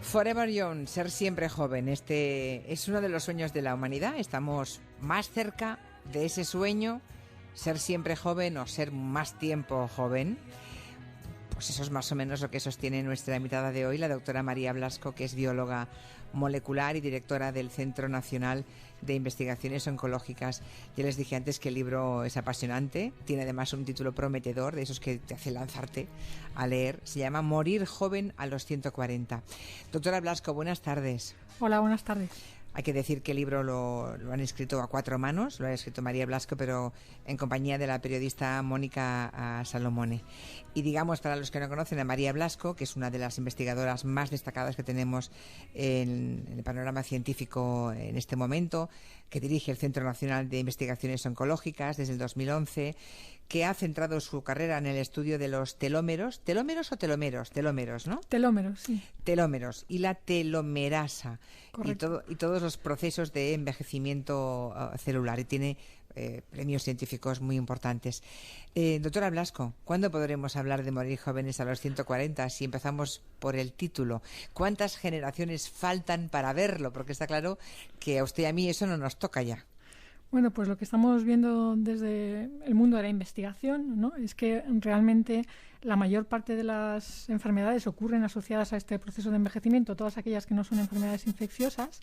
Forever Young, ser siempre joven. Este es uno de los sueños de la humanidad. Estamos más cerca de ese sueño, ser siempre joven o ser más tiempo joven. Pues eso es más o menos lo que sostiene nuestra invitada de hoy, la doctora María Blasco, que es bióloga molecular y directora del Centro Nacional de Investigaciones Oncológicas. Ya les dije antes que el libro es apasionante, tiene además un título prometedor, de esos que te hace lanzarte a leer. Se llama Morir joven a los 140. Doctora Blasco, buenas tardes. Hola, buenas tardes. Hay que decir que el libro lo han escrito a cuatro manos, lo ha escrito María Blasco, pero en compañía de la periodista Mónica Salomone. Y digamos, para los que no conocen a María Blasco, que es una de las investigadoras más destacadas que tenemos en el panorama científico en este momento, que dirige el Centro Nacional de Investigaciones Oncológicas desde el 2011, que ha centrado su carrera en el estudio de los telómeros. ¿Telómeros o telomeros? Telómeros, ¿no? Telómeros, sí. Telómeros y la telomerasa. Correcto. Y todos los procesos de envejecimiento celular. Y tiene premios científicos muy importantes. Doctora Blasco, ¿cuándo podremos hablar de morir jóvenes a los 140? Si empezamos por el título. ¿Cuántas generaciones faltan para verlo? Porque está claro que a usted y a mí eso no nos toca ya. Bueno, pues lo que estamos viendo desde el mundo de la investigación, ¿no?, es que realmente la mayor parte de las enfermedades ocurren asociadas a este proceso de envejecimiento, todas aquellas que no son enfermedades infecciosas,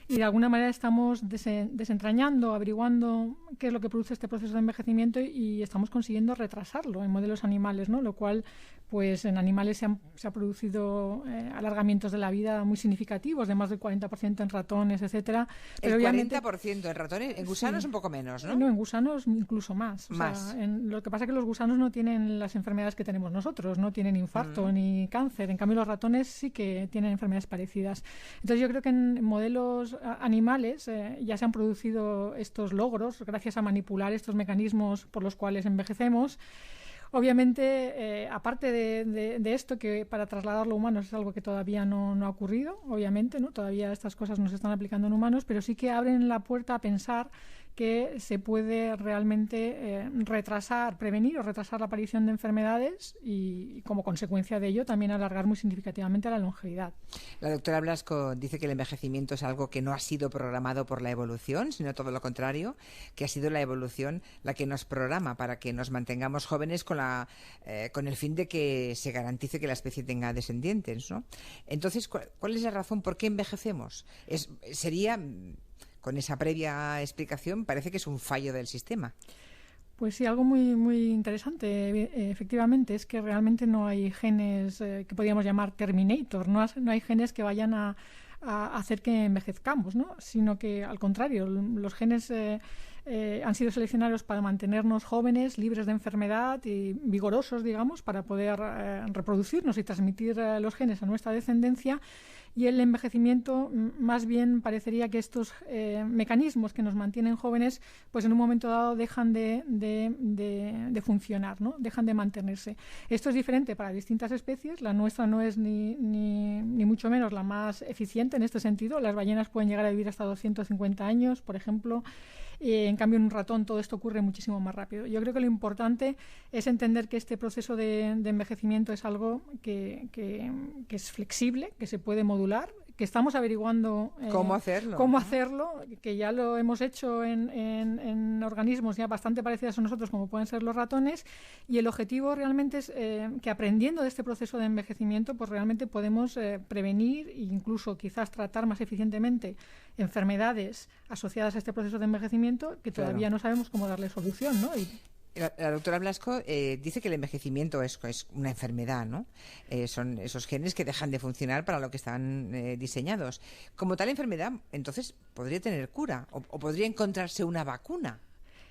y de alguna manera estamos desentrañando, averiguando qué es lo que produce este proceso de envejecimiento y estamos consiguiendo retrasarlo en modelos animales, ¿no? Lo cual, pues en animales se ha producido alargamientos de la vida muy significativos, de más del 40% en ratones, etcétera. Pero el 40% en ratones, en gusanos sí, un poco menos, ¿no? No, en gusanos incluso más. Más. O sea, lo que pasa es que los gusanos no tienen las enfermedades que tenemos nosotros, no tienen infarto ni cáncer. En cambio, los ratones sí que tienen enfermedades parecidas. Entonces, yo creo que en modelos animales ya se han producido estos logros gracias a manipular estos mecanismos por los cuales envejecemos. Obviamente, aparte de esto, que para trasladarlo a humanos es algo que todavía no ha ocurrido, obviamente, ¿no? Todavía estas cosas no se están aplicando en humanos, pero sí que abren la puerta a pensar que se puede realmente prevenir o retrasar la aparición de enfermedades y, como consecuencia de ello, también alargar muy significativamente la longevidad. La doctora Blasco dice que el envejecimiento es algo que no ha sido programado por la evolución, sino todo lo contrario, que ha sido la evolución la que nos programa para que nos mantengamos jóvenes con el fin de que se garantice que la especie tenga descendientes, ¿no? Entonces, ¿cuál es la razón por qué envejecemos? Con esa previa explicación, parece que es un fallo del sistema. Pues sí, algo muy, muy interesante, efectivamente, es que realmente no hay genes que podríamos llamar terminator, no hay genes que vayan a hacer que envejezcamos, ¿no? Sino que, al contrario, los genes han sido seleccionados para mantenernos jóvenes, libres de enfermedad y vigorosos, digamos, para poder reproducirnos y transmitir los genes a nuestra descendencia. Y el envejecimiento, más bien parecería que estos mecanismos que nos mantienen jóvenes, pues en un momento dado dejan de funcionar, ¿no? Dejan de mantenerse. Esto es diferente para distintas especies. La nuestra no es ni mucho menos la más eficiente en este sentido. Las ballenas pueden llegar a vivir hasta 250 años, por ejemplo. En cambio, en un ratón todo esto ocurre muchísimo más rápido. Yo creo que lo importante es entender que este proceso de envejecimiento es algo que es flexible, que se puede modular, que estamos averiguando cómo hacerlo, que ya lo hemos hecho en organismos ya bastante parecidos a nosotros, como pueden ser los ratones, y el objetivo realmente es que, aprendiendo de este proceso de envejecimiento, pues realmente podemos prevenir e incluso quizás tratar más eficientemente enfermedades asociadas a este proceso de envejecimiento que todavía no sabemos cómo darle solución, ¿no? La doctora Blasco dice que el envejecimiento es una enfermedad, ¿no? Son esos genes que dejan de funcionar para lo que están diseñados. Como tal enfermedad, entonces, ¿podría tener cura? ¿O podría encontrarse una vacuna?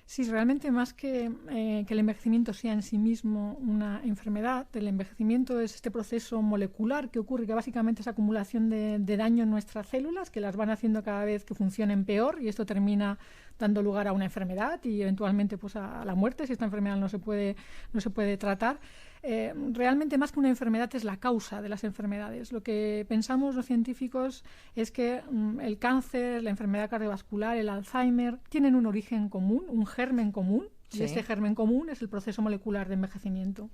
Sí, realmente más que el envejecimiento sea en sí mismo una enfermedad, el envejecimiento es este proceso molecular que ocurre, que básicamente es acumulación de daño en nuestras células, que las van haciendo cada vez que funcionen peor, y esto termina dando lugar a una enfermedad y eventualmente pues a la muerte si esta enfermedad no se puede tratar. Realmente, más que una enfermedad, es la causa de las enfermedades. Lo que pensamos los científicos es que el cáncer, la enfermedad cardiovascular, el Alzheimer tienen un origen común, un germen común, y este germen común es el proceso molecular de envejecimiento.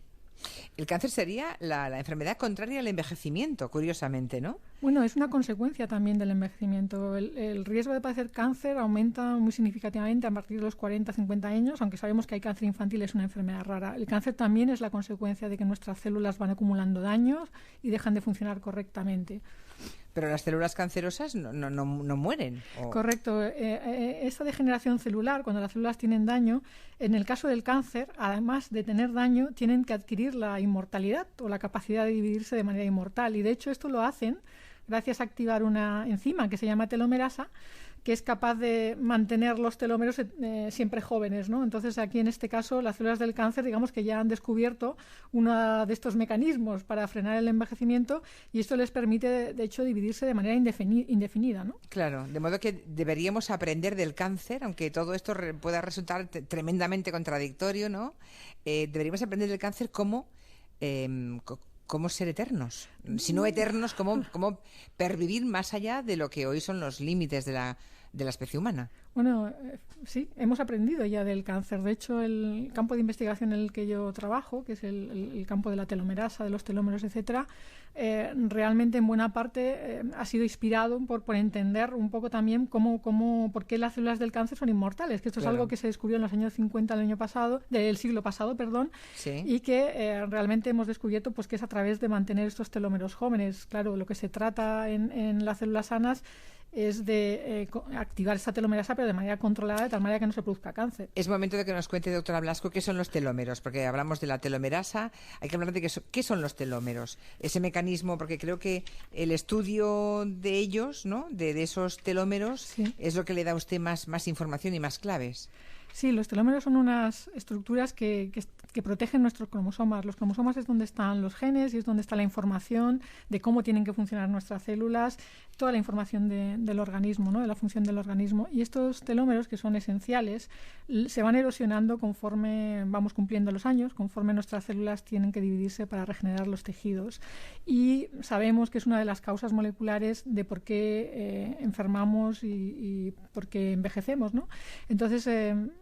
El cáncer sería la enfermedad contraria al envejecimiento, curiosamente, ¿no? Bueno, es una consecuencia también del envejecimiento. El riesgo de padecer cáncer aumenta muy significativamente a partir de los 40, 50 años, aunque sabemos que hay cáncer infantil, es una enfermedad rara. El cáncer también es la consecuencia de que nuestras células van acumulando daños y dejan de funcionar correctamente. Pero las células cancerosas no mueren. Correcto. Esta degeneración celular, cuando las células tienen daño, en el caso del cáncer, además de tener daño, tienen que adquirir la inmortalidad o la capacidad de dividirse de manera inmortal. Y de hecho esto lo hacen gracias a activar una enzima que se llama telomerasa, que es capaz de mantener los telómeros siempre jóvenes, ¿no? Entonces, aquí en este caso, las células del cáncer, digamos que ya han descubierto uno de estos mecanismos para frenar el envejecimiento y esto les permite, de hecho, dividirse de manera indefinida, ¿no? Claro, de modo que deberíamos aprender del cáncer, aunque todo esto pueda resultar tremendamente contradictorio, ¿no? Deberíamos aprender del cáncer cómo ser eternos. Si no eternos, cómo pervivir más allá de lo que hoy son los límites de la especie humana. Bueno, sí, hemos aprendido ya del cáncer. De hecho, el campo de investigación en el que yo trabajo, que es el campo de la telomerasa, de los telómeros, etcétera, realmente en buena parte ha sido inspirado por entender un poco también por qué las células del cáncer son inmortales, que esto es algo que se descubrió en los años 50 del siglo pasado, sí. Y que realmente hemos descubierto pues que es a través de mantener estos telómeros jóvenes. Claro, lo que se trata en las células sanas es de activar esa telomerasa, pero de manera controlada, de tal manera que no se produzca cáncer. Es momento de que nos cuente, doctora Blasco, qué son los telómeros, porque hablamos de la telomerasa, hay que hablar de qué son los telómeros, ese mecanismo, porque creo que el estudio de ellos, ¿no?, de esos telómeros, sí, es lo que le da a usted más información y más claves. Sí, los telómeros son unas estructuras que protegen nuestros cromosomas. Los cromosomas es donde están los genes y es donde está la información de cómo tienen que funcionar nuestras células, toda la información del organismo, ¿no?, de la función del organismo. Y estos telómeros, que son esenciales, se van erosionando conforme vamos cumpliendo los años, conforme nuestras células tienen que dividirse para regenerar los tejidos. Y sabemos que es una de las causas moleculares de por qué enfermamos y por qué envejecemos, ¿no? Entonces,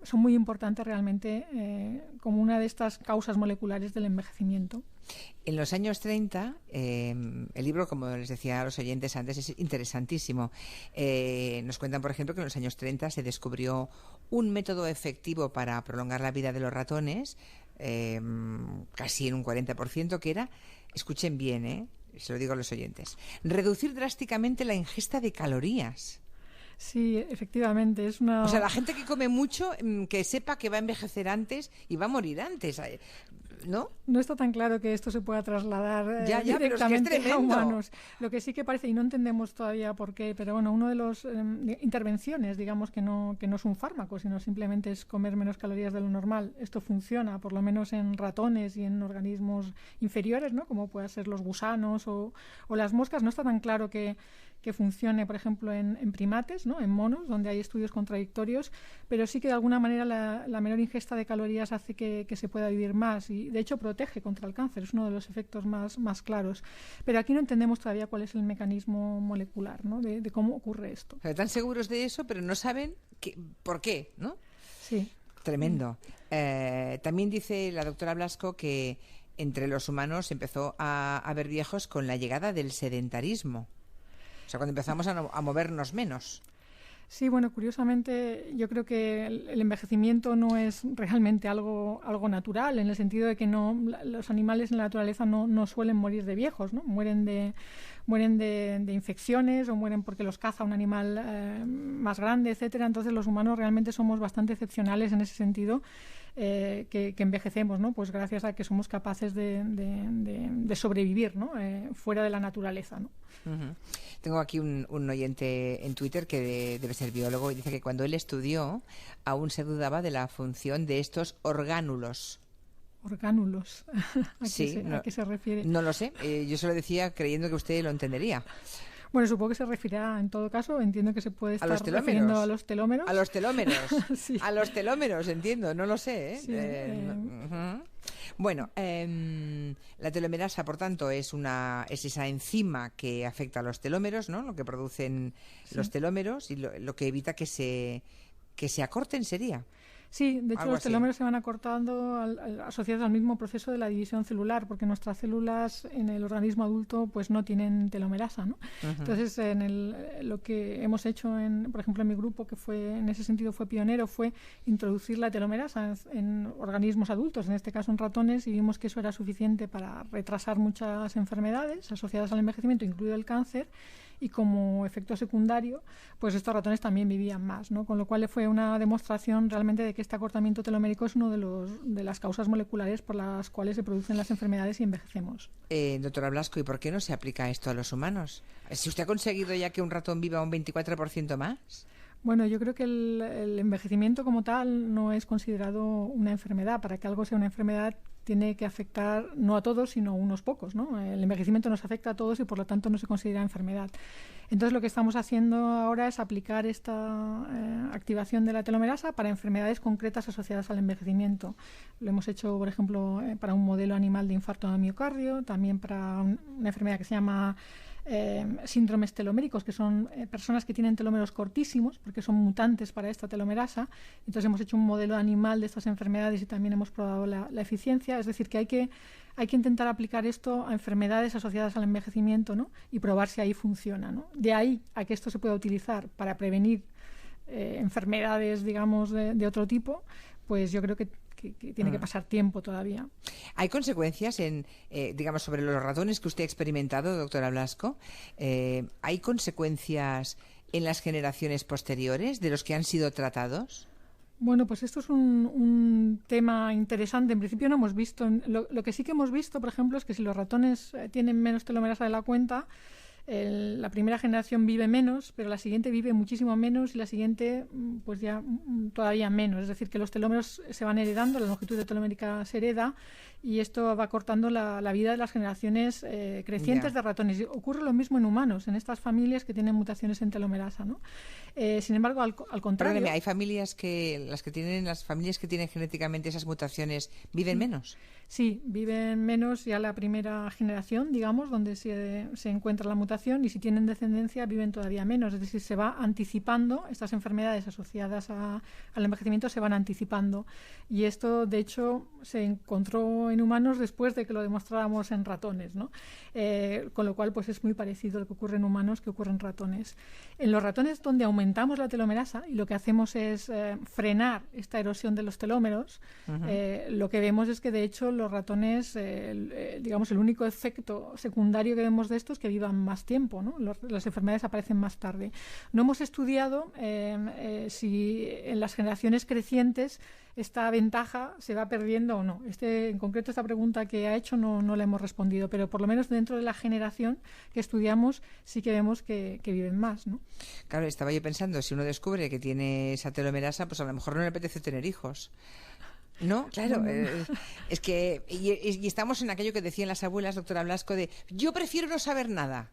son muy importantes realmente como una de estas causas moleculares del envejecimiento. En los años 30, el libro, como les decía a los oyentes antes, es interesantísimo. Nos cuentan, por ejemplo, que en los años 30 se descubrió un método efectivo para prolongar la vida de los ratones, casi en un 40%, que era, escuchen bien, se lo digo a los oyentes, reducir drásticamente la ingesta de calorías. Sí, efectivamente, es una... O sea, la gente que come mucho, que sepa que va a envejecer antes y va a morir antes, ¿no? No está tan claro que esto se pueda trasladar pero directamente es que es a humanos. Lo que sí que parece, y no entendemos todavía por qué, pero bueno, una de las intervenciones, digamos que no es un fármaco, sino simplemente es comer menos calorías de lo normal. Esto funciona, por lo menos en ratones y en organismos inferiores, ¿no?, como pueden ser los gusanos o las moscas. No está tan claro que funcione, por ejemplo, en primates, ¿no?, en monos, donde hay estudios contradictorios, pero sí que de alguna manera la menor ingesta de calorías hace que se pueda vivir más y, de hecho, protege contra el cáncer. Es uno de los efectos más claros. Pero aquí no entendemos todavía cuál es el mecanismo molecular, ¿no?, de cómo ocurre esto. Están seguros de eso, pero no saben por qué, ¿no? Sí. Tremendo. También dice la doctora Blasco que entre los humanos empezó a haber viejos con la llegada del sedentarismo. O sea, cuando empezamos a movernos menos. Sí, bueno, curiosamente yo creo que el envejecimiento no es realmente algo natural, en el sentido de que los animales en la naturaleza no suelen morir de viejos, ¿no? Mueren de infecciones o mueren porque los caza un animal más grande, etcétera. Entonces los humanos realmente somos bastante excepcionales en ese sentido. Que envejecemos, ¿no?, pues gracias a que somos capaces de sobrevivir, ¿no?, fuera de la naturaleza, ¿no? Uh-huh. Tengo aquí un oyente en Twitter que debe ser biólogo y dice que cuando él estudió aún se dudaba de la función de estos orgánulos. ¿Orgánulos? ¿A qué se refiere? No lo sé, yo se lo decía creyendo que usted lo entendería. Bueno, supongo que se referirá, en todo caso, entiendo que se puede estar refiriendo a los telómeros. A los telómeros. Sí. A los telómeros, entiendo, no lo sé, ¿eh? Sí, uh-huh. Bueno, la telomerasa, por tanto, es esa enzima que afecta a los telómeros, ¿no?, lo que producen los telómeros y lo que evita que se acorten, sería. Sí, de hecho Algo los así. telómeros se van acortando asociados al mismo proceso de la división celular, porque nuestras células en el organismo adulto pues no tienen telomerasa, ¿no? Entonces, lo que hemos hecho, por ejemplo, en mi grupo, que fue en ese sentido fue pionero, fue introducir la telomerasa en organismos adultos, en este caso en ratones, y vimos que eso era suficiente para retrasar muchas enfermedades asociadas al envejecimiento, incluido el cáncer, y como efecto secundario, pues estos ratones también vivían más, ¿no? Con lo cual fue una demostración realmente de que este acortamiento telomérico es una de las causas moleculares por las cuales se producen las enfermedades y envejecemos. Doctora Blasco, ¿y por qué no se aplica esto a los humanos? Si usted ha conseguido ya que un ratón viva un 24% más. Bueno, yo creo que el envejecimiento como tal no es considerado una enfermedad. Para que algo sea una enfermedad tiene que afectar no a todos, sino a unos pocos, ¿no? El envejecimiento nos afecta a todos y por lo tanto no se considera enfermedad. Entonces lo que estamos haciendo ahora es aplicar esta activación de la telomerasa para enfermedades concretas asociadas al envejecimiento. Lo hemos hecho, por ejemplo, para un modelo animal de infarto de miocardio, también para una enfermedad que se llama síndromes teloméricos, que son personas que tienen telómeros cortísimos porque son mutantes para esta telomerasa. Entonces hemos hecho un modelo animal de estas enfermedades y también hemos probado la eficiencia. Es decir, que hay que intentar aplicar esto a enfermedades asociadas al envejecimiento, ¿no? Y probar si ahí funciona, ¿no? De ahí a que esto se pueda utilizar para prevenir enfermedades, digamos, de otro tipo, pues yo creo que tiene que pasar tiempo todavía. ¿Hay consecuencias digamos, sobre los ratones que usted ha experimentado, doctora Blasco? ¿Hay consecuencias en las generaciones posteriores de los que han sido tratados? Bueno, pues esto es un tema interesante. En principio no hemos visto. Lo que sí que hemos visto, por ejemplo, es que si los ratones tienen menos telomerasa de la cuenta, la primera generación vive menos, pero la siguiente vive muchísimo menos y la siguiente pues ya todavía menos. Es decir, que los telómeros se van heredando, la longitud de telomérica se hereda y esto va cortando la vida de las generaciones crecientes de ratones. Y ocurre lo mismo en humanos, en estas familias que tienen mutaciones en telomerasa, ¿no? Sin embargo, al contrario... Perdóneme, ¿hay familias las familias que tienen genéticamente esas mutaciones viven menos? Sí, viven menos ya la primera generación, digamos, donde se encuentra la mutación, y si tienen descendencia viven todavía menos. Es decir, se va anticipando, estas enfermedades asociadas al envejecimiento se van anticipando. Y esto, de hecho, se encontró en humanos después de que lo demostráramos en ratones, ¿no? Con lo cual, pues es muy parecido lo que ocurre en humanos que ocurre en ratones. En los ratones donde aumentamos la telomerasa y lo que hacemos es frenar esta erosión de los telómeros, lo que vemos es que, de hecho, los ratones, digamos, el único efecto secundario que vemos de esto es que vivan más tiempo, ¿no? Las enfermedades aparecen más tarde. No hemos estudiado si en las generaciones crecientes esta ventaja se va perdiendo o no. En concreto, esta pregunta que ha hecho no la hemos respondido, pero por lo menos dentro de la generación que estudiamos sí que vemos que viven más, ¿no? Claro, estaba yo pensando, si uno descubre que tiene esa telomerasa, pues a lo mejor no le apetece tener hijos. No, claro, es que y estamos en aquello que decían las abuelas, doctora Blasco, de yo prefiero no saber nada,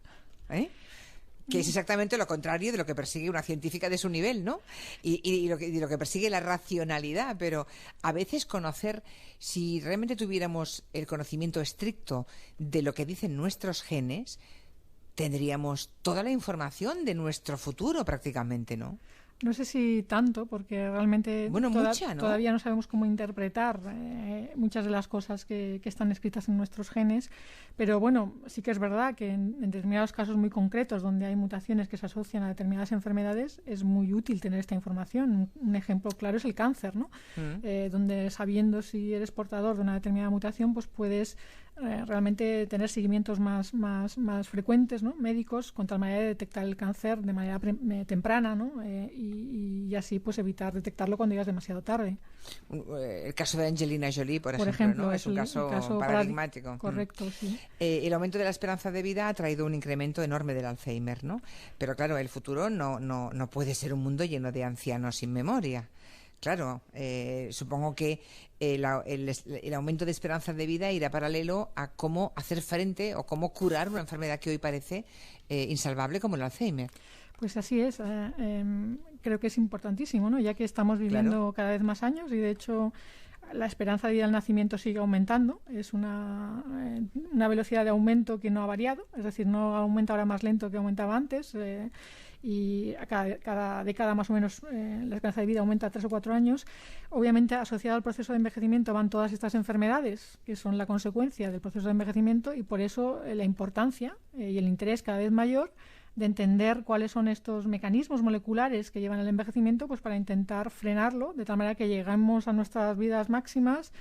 que es exactamente lo contrario de lo que persigue una científica de su nivel, ¿no? Y lo que persigue la racionalidad, pero a veces conocer, si realmente tuviéramos el conocimiento estricto de lo que dicen nuestros genes, tendríamos toda la información de nuestro futuro prácticamente, ¿no? No sé si tanto, porque realmente todavía no sabemos cómo interpretar muchas de las cosas que están escritas en nuestros genes, pero bueno, sí que es verdad que en determinados casos muy concretos donde hay mutaciones que se asocian a determinadas enfermedades es muy útil tener esta información. Un ejemplo claro es el cáncer, ¿no? Donde sabiendo si eres portador de una determinada mutación, pues puedes realmente tener seguimientos más frecuentes, ¿no? Médicos, con tal manera de detectar el cáncer de manera temprana, ¿no? Y así pues evitar detectarlo cuando ya es demasiado tarde. El caso de Angelina Jolie, por ejemplo, ¿no? Es un caso paradigmático. Correcto, sí. El aumento de la esperanza de vida ha traído un incremento enorme del Alzheimer, ¿no? Pero claro, el futuro no puede ser un mundo lleno de ancianos sin memoria. Claro, supongo que el aumento de esperanza de vida irá paralelo a cómo hacer frente o cómo curar una enfermedad que hoy parece insalvable como el Alzheimer. Pues así es. Creo que es importantísimo, ¿no? Ya que estamos viviendo cada vez más años y, de hecho, la esperanza de vida al nacimiento sigue aumentando. Es una velocidad de aumento que no ha variado, es decir, no aumenta ahora más lento que aumentaba antes. y a cada década más o menos la esperanza de vida aumenta a 3 o 4 años. Obviamente, asociado al proceso de envejecimiento van todas estas enfermedades que son la consecuencia del proceso de envejecimiento, y por eso la importancia y el interés cada vez mayor de entender cuáles son estos mecanismos moleculares que llevan al envejecimiento, pues para intentar frenarlo de tal manera que lleguemos a nuestras vidas máximas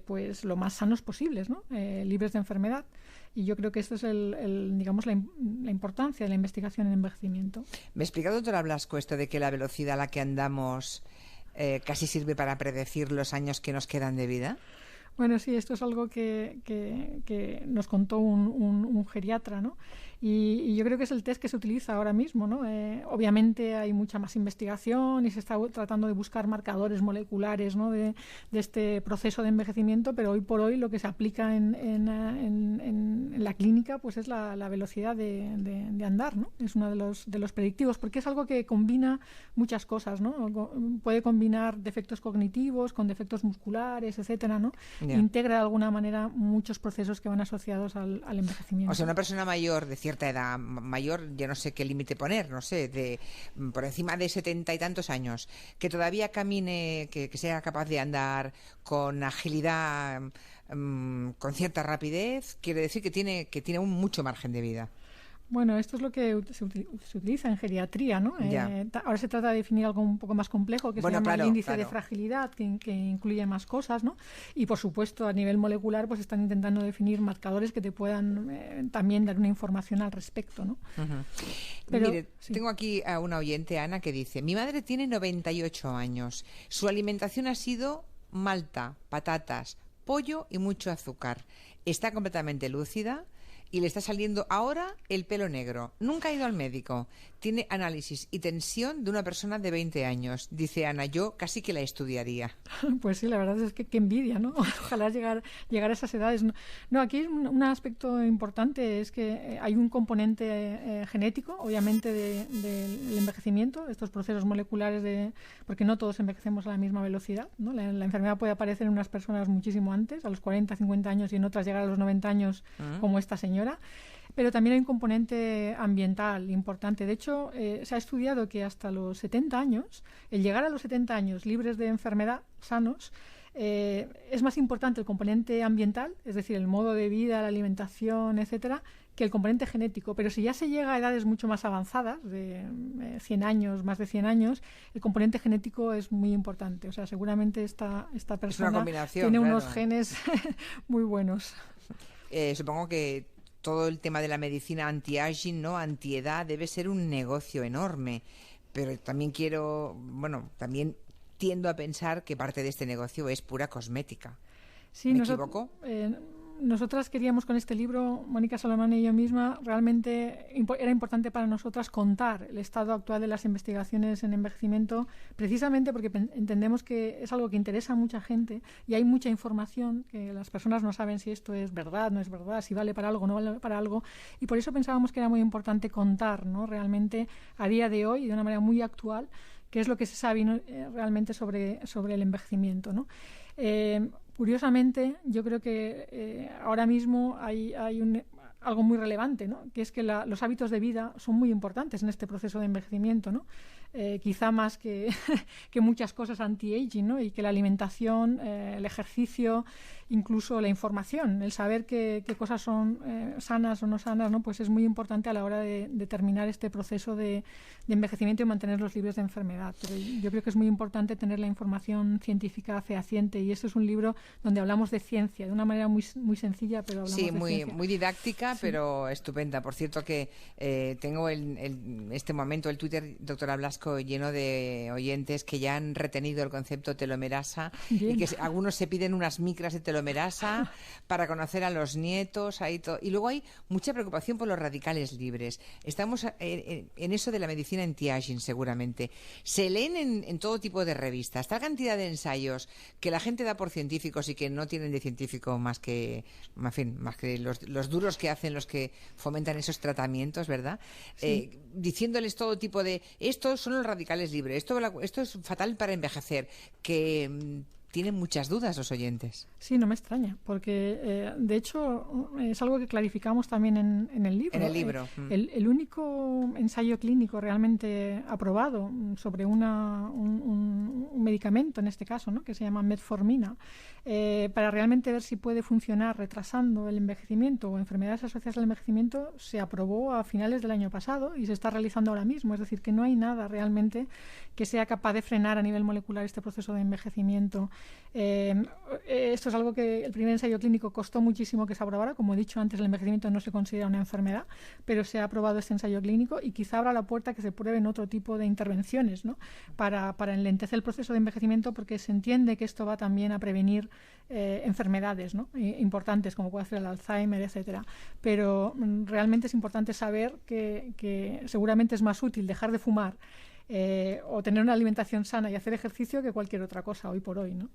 pues lo más sanos posibles, ¿no? Libres de enfermedad. Y yo creo que esto es digamos la importancia de la investigación en envejecimiento. ¿Me explica, doctora Blasco, esto de que la velocidad a la que andamos casi sirve para predecir los años que nos quedan de vida? Bueno, sí, esto es algo que nos contó un geriatra, ¿no? Y yo creo que es el test que se utiliza ahora mismo, ¿no? Obviamente hay mucha más investigación y se está tratando de buscar marcadores moleculares, ¿no? de este proceso de envejecimiento, pero hoy por hoy lo que se aplica en la clínica pues es la velocidad de andar, ¿no? Es uno de los predictivos, porque es algo que combina muchas cosas, ¿no? Puede combinar defectos cognitivos con defectos musculares, etcétera, ¿no? Yeah. Integra de alguna manera muchos procesos que van asociados al envejecimiento. O sea, una persona mayor, de cierta edad, mayor, yo no sé qué límite poner, no sé, por encima de 70 y tantos años, que todavía camine, que sea capaz de andar con agilidad, con cierta rapidez, quiere decir que tiene un mucho margen de vida. Bueno, esto es lo que se utiliza en geriatría, ¿no? Ahora se trata de definir algo un poco más complejo, que se llama el índice de fragilidad, que incluye más cosas, ¿no? Y, por supuesto, a nivel molecular, pues están intentando definir marcadores que te puedan también dar una información al respecto, ¿no? Uh-huh. Pero, mire, sí. Tengo aquí a una oyente, Ana, que dice: mi madre tiene 98 años. Su alimentación ha sido malta, patatas, pollo y mucho azúcar. Está completamente lúcida y le está saliendo ahora el pelo negro. Nunca ha ido al médico. Tiene análisis y tensión de una persona de 20 años. Dice Ana, yo casi que la estudiaría. Pues sí, la verdad es que qué envidia, ¿no? Ojalá llegar a esas edades. No, aquí un aspecto importante es que hay un componente genético, obviamente, del envejecimiento, estos procesos moleculares, porque no todos envejecemos a la misma velocidad, ¿no? La enfermedad puede aparecer en unas personas muchísimo antes, a los 40, 50 años, y en otras llegar a los 90 años, como esta señora. Pero también hay un componente ambiental importante. De hecho, se ha estudiado que hasta los 70 años, el llegar a los 70 años libres de enfermedad, sanos, es más importante el componente ambiental, es decir, el modo de vida, la alimentación, etcétera, que el componente genético. Pero si ya se llega a edades mucho más avanzadas, de 100 años, más de 100 años, el componente genético es muy importante. O sea, seguramente esta persona tiene unos genes muy buenos. Supongo que todo el tema de la medicina anti-aging, ¿no? Antiedad, debe ser un negocio enorme. Pero también también tiendo a pensar que parte de este negocio es pura cosmética. Sí, ¿me equivoco? Nosotras queríamos con este libro, Mónica Salomón y yo misma, realmente era importante para nosotras contar el estado actual de las investigaciones en envejecimiento, precisamente porque entendemos que es algo que interesa a mucha gente y hay mucha información que las personas no saben si esto es verdad, no es verdad, si vale para algo, no vale para algo, y por eso pensábamos que era muy importante contar, ¿no? Realmente a día de hoy, de una manera muy actual, qué es lo que se sabe, ¿no? Realmente sobre el envejecimiento, ¿no? Curiosamente, yo creo que ahora mismo hay algo muy relevante, ¿no? Que es que los hábitos de vida son muy importantes en este proceso de envejecimiento, ¿no? Quizá más que muchas cosas anti-aging, ¿no? Y que la alimentación, el ejercicio, incluso la información, el saber qué cosas son sanas o no sanas, ¿no? Pues es muy importante a la hora de terminar este proceso de envejecimiento y mantenerlos libres de enfermedad. Pero yo creo que es muy importante tener la información científica fehaciente, y este es un libro donde hablamos de ciencia, de una manera muy, muy sencilla, pero hablamos de ciencia. Sí, muy didáctica, sí, pero estupenda. Por cierto que tengo este momento el Twitter, doctora Blasco, lleno de oyentes que ya han retenido el concepto telomerasa. Bien. Y que algunos se piden unas micras de telomerasa para conocer a los nietos. Y luego hay mucha preocupación por los radicales libres. Estamos en eso de la medicina anti-aging, seguramente. Se leen en todo tipo de revistas. Tal cantidad de ensayos que la gente da por científicos y que no tienen de científico más que los duros que hacen los que fomentan esos tratamientos, ¿verdad? Sí. Diciéndoles todo tipo de estos son los radicales libres, esto es fatal para envejecer, que tienen muchas dudas los oyentes. Sí, no me extraña, porque de hecho es algo que clarificamos también en el libro. En el libro. El único ensayo clínico realmente aprobado sobre un medicamento, en este caso, ¿no?, que se llama metformina, para realmente ver si puede funcionar retrasando el envejecimiento o enfermedades asociadas al envejecimiento, se aprobó a finales del año pasado y se está realizando ahora mismo. Es decir, que no hay nada realmente que sea capaz de frenar a nivel molecular este proceso de envejecimiento. Esto es algo que el primer ensayo clínico costó muchísimo que se aprobara. Como he dicho antes, el envejecimiento no se considera una enfermedad, pero se ha aprobado este ensayo clínico y quizá abra la puerta a que se prueben otro tipo de intervenciones, ¿no?, para enlentecer el proceso de envejecimiento, porque se entiende que esto va también a prevenir enfermedades, ¿no?, importantes, como puede ser el Alzheimer, etcétera. Pero realmente es importante saber que seguramente es más útil dejar de fumar o tener una alimentación sana y hacer ejercicio que cualquier otra cosa hoy por hoy, ¿no?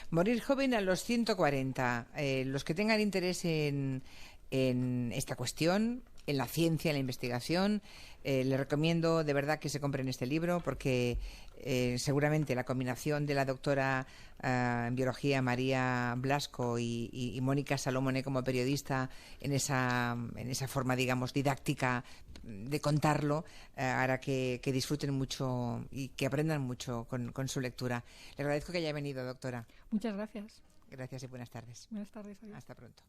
Morir joven a los 140. Los que tengan interés en esta cuestión, en la ciencia, en la investigación, les recomiendo de verdad que se compren este libro, porque seguramente la combinación de la doctora en biología María Blasco y Mónica Salomone como periodista en esa forma, digamos, didáctica de contarlo, hará que disfruten mucho y que aprendan mucho con su lectura. Le agradezco que haya venido, doctora. Muchas gracias. Gracias y buenas tardes. Buenas tardes. Adiós. Hasta pronto.